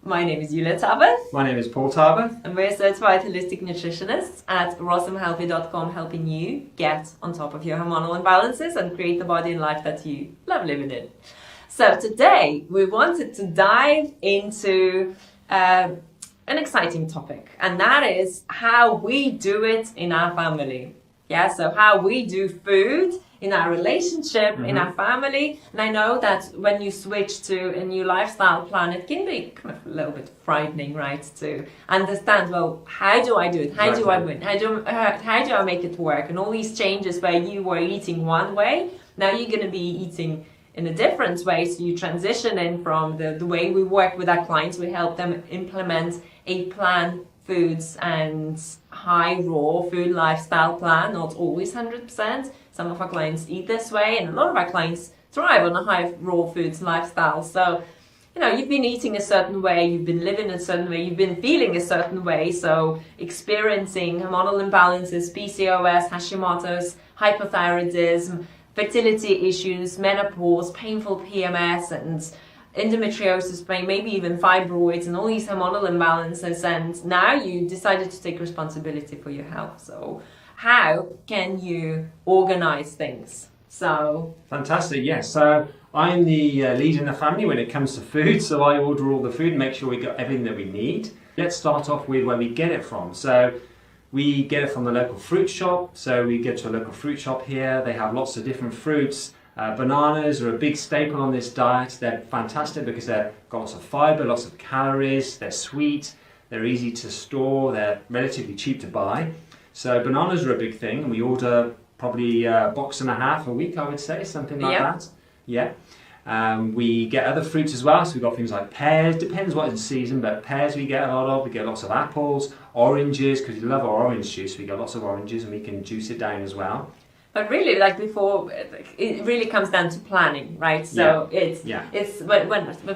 My name is Julia Taber. My name is Paul Taber. And we're certified holistic nutritionists at rossumhealthy.com, helping you get on top of your hormonal imbalances and create the body and life that you love living in. So today we wanted to dive into an exciting topic, and that is how we do it in our family. Yeah, so how we do food in our relationship, in our family. And I know that when you switch to a new lifestyle plan, it can be kind of a little bit frightening, right? To understand, well, how do I do it? How do I win? How do I make it work? And all these changes where you were eating one way, now you're going to be eating in a different way. So you transition in from the way we work with our clients. We help them implement a plan, foods and high raw food lifestyle plan, not always 100%. Some of our clients eat this way, and a lot of our clients thrive on a high raw foods lifestyle. So, you know, you've been eating a certain way, you've been living a certain way, you've been feeling a certain way. So experiencing hormonal imbalances, PCOS, Hashimoto's, hypothyroidism, fertility issues, menopause, painful PMS, and endometriosis, maybe even fibroids, and all these hormonal imbalances, and now you decided to take responsibility for your health. So how can you organize things? So fantastic. Yes, so I'm the lead in the family when it comes to food, so I order all the food and make sure we got everything that we need. Let's start off with where we get it from. So we get it from the local fruit shop. So we get to a local fruit shop here. They have lots of different fruits. Bananas are a big staple on this diet. They're fantastic because they've got lots of fiber, lots of calories, they're sweet, they're easy to store, they're relatively cheap to buy. So bananas are a big thing, and we order probably a box and a half a week, I would say, something like that. Yeah. We get other fruits as well, so we've got things like pears, depends what is in season, but pears we get a lot of, we get lots of apples, oranges, because we love our orange juice, we get lots of oranges and we can juice it down as well. But really, like before, it really comes down to planning, right? So it's when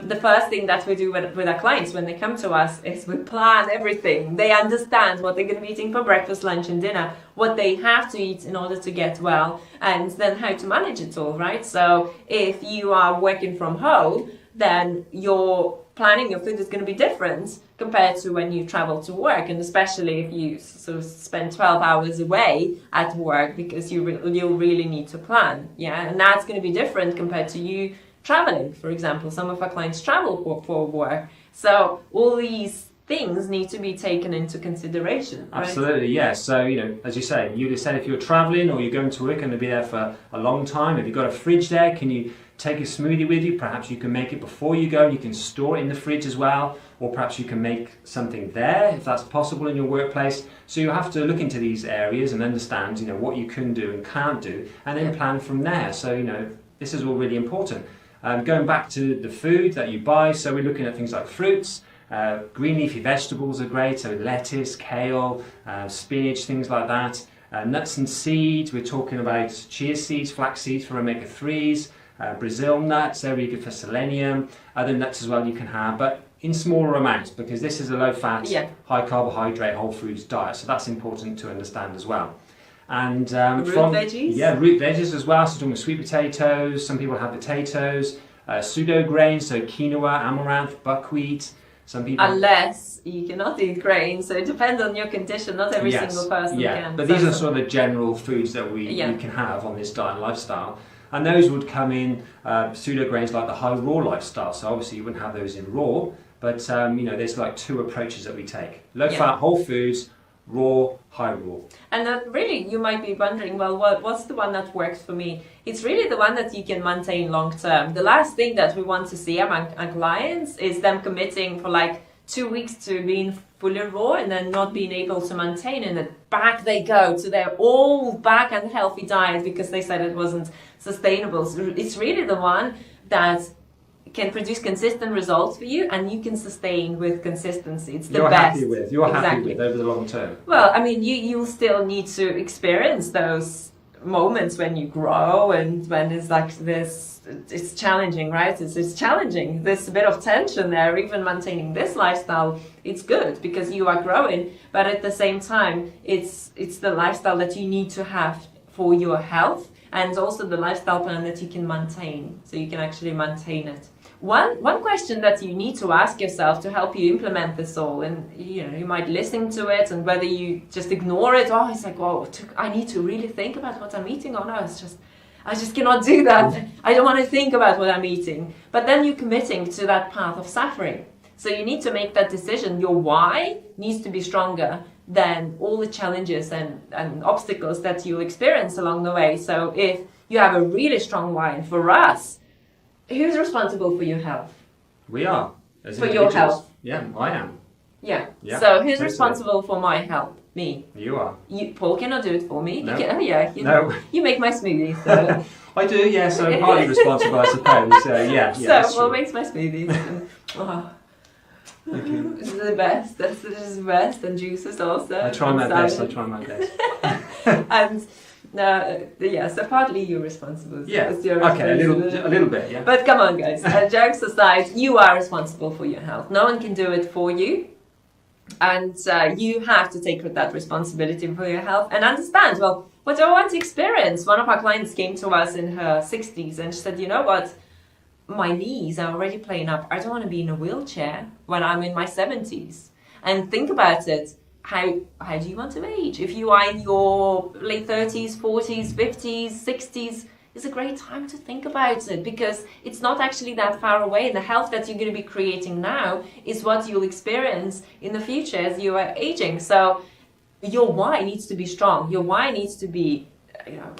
the first thing that we do with our clients when they come to us is we plan everything. They understand what they're going to be eating for breakfast, lunch, and dinner, what they have to eat in order to get well, and then how to manage it all, right? So if you are working from home, then your planning your food is going to be different compared to when you travel to work, and especially if you sort of spend 12 hours away at work, because you'll really need to plan, and that's going to be different compared to you traveling. For example, some of our clients travel for work, so all these things need to be taken into consideration, right? Absolutely, yes. So, you know, as you say, you said if you're traveling or you're going to work and to be there for a long time, have you got a fridge there? Can you take a smoothie with you? Perhaps you can make it before you go. You can store it in the fridge as well, or perhaps you can make something there if that's possible in your workplace. So you have to look into these areas and understand, you know, what you can do and can't do, and then plan from there. So, you know, this is all really important. Going back to the food that you buy, so we're looking at things like fruits. Green leafy vegetables are great, so lettuce, kale, spinach, things like that. Nuts and seeds, we're talking about chia seeds, flax seeds for omega-3s, Brazil nuts, they're really good for selenium. Other nuts as well you can have, but in smaller amounts, because this is a low-fat, high carbohydrate, whole foods diet, so that's important to understand as well. And root veggies? Yeah, root veggies as well, so talking sweet potatoes, some people have potatoes, pseudo grains, so quinoa, amaranth, buckwheat. Some people, unless you cannot eat grains, so it depends on your condition. Not every single person can. But these are sort of the general foods that we can have on this diet and lifestyle, and those would come in pseudo grains like the high raw lifestyle. So obviously you wouldn't have those in raw, but you know, there's like two approaches that we take: low fat, whole foods, raw, high raw. And really, you might be wondering, well, what's the one that works for me? It's really the one that you can maintain long term. The last thing that we want to see among our clients is them committing for like 2 weeks to being fully raw and then not being able to maintain, and then back they go to their all back and healthy diet because they said it wasn't sustainable. So it's really the one that can produce consistent results for you, and you can sustain with consistency. It's the best. You're happy with over the long term. Well, I mean, you'll still need to experience those moments when you grow and when it's like this. It's challenging, right? It's challenging. There's a bit of tension there. Even maintaining this lifestyle, it's good because you are growing, but at the same time, it's the lifestyle that you need to have for your health and also the lifestyle plan that you can maintain, so you can actually maintain it. One question that you need to ask yourself to help you implement this all, and you might listen to it, and whether you just ignore it, oh, it's like, oh, I need to really think about what I'm eating. Oh no, I just cannot do that. I don't want to think about what I'm eating. But then you're committing to that path of suffering. So you need to make that decision. Your why needs to be stronger than all the challenges and obstacles that you experience along the way. So if you have a really strong why, and for us, who's responsible for your health? We are. As for your health? Yeah, I am. Yeah. Yeah, so who's totally. responsible for my health? Me. You are. Paul cannot do it for me. No. You make my smoothies. So. I do, yeah, so I'm partly responsible, I suppose. Yeah, so Paul makes my smoothies. And, Okay. This is the best. This is the best, and juices also. I try my best. And so partly you're responsible. Yeah. Okay, a little bit. Yeah. But come on, guys. Jokes aside, you are responsible for your health. No one can do it for you, and you have to take that responsibility for your health and understand. Well, what do I want to experience? One of our clients came to us in her 60s, and she said, "You know what? My knees are already playing up. I don't want to be in a wheelchair when I'm in my 70s. And think about it. How do you want to age? If you are in your late 30s, 40s, 50s, 60s, it's a great time to think about it, because it's not actually that far away. And the health that you're going to be creating now is what you'll experience in the future as you are aging. So your why needs to be strong. Your why needs to be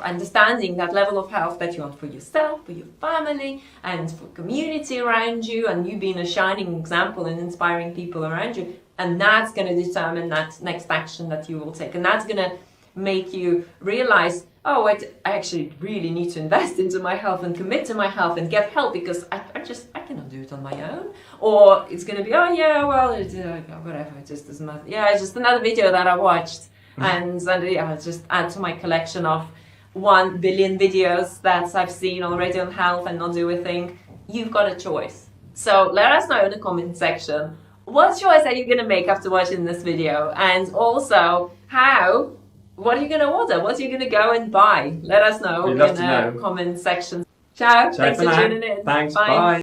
understanding that level of health that you want for yourself, for your family, and for community around you, and you being a shining example and inspiring people around you. And that's going to determine that next action that you will take. And that's going to make you realize, oh, I actually really need to invest into my health and commit to my health and get help, because I cannot do it on my own. Or it's going to be, oh yeah, well, whatever, it just doesn't matter. Yeah, it's just another video that I watched. And just add to my collection of 1 billion videos that I've seen already on health and not do a thing. You've got a choice. So let us know in the comment section, what choice are you going to make after watching this video? And also, what are you going to order? What are you going to go and buy? Let us know in the comment section. Ciao. Thanks for tuning in. Thanks. Bye.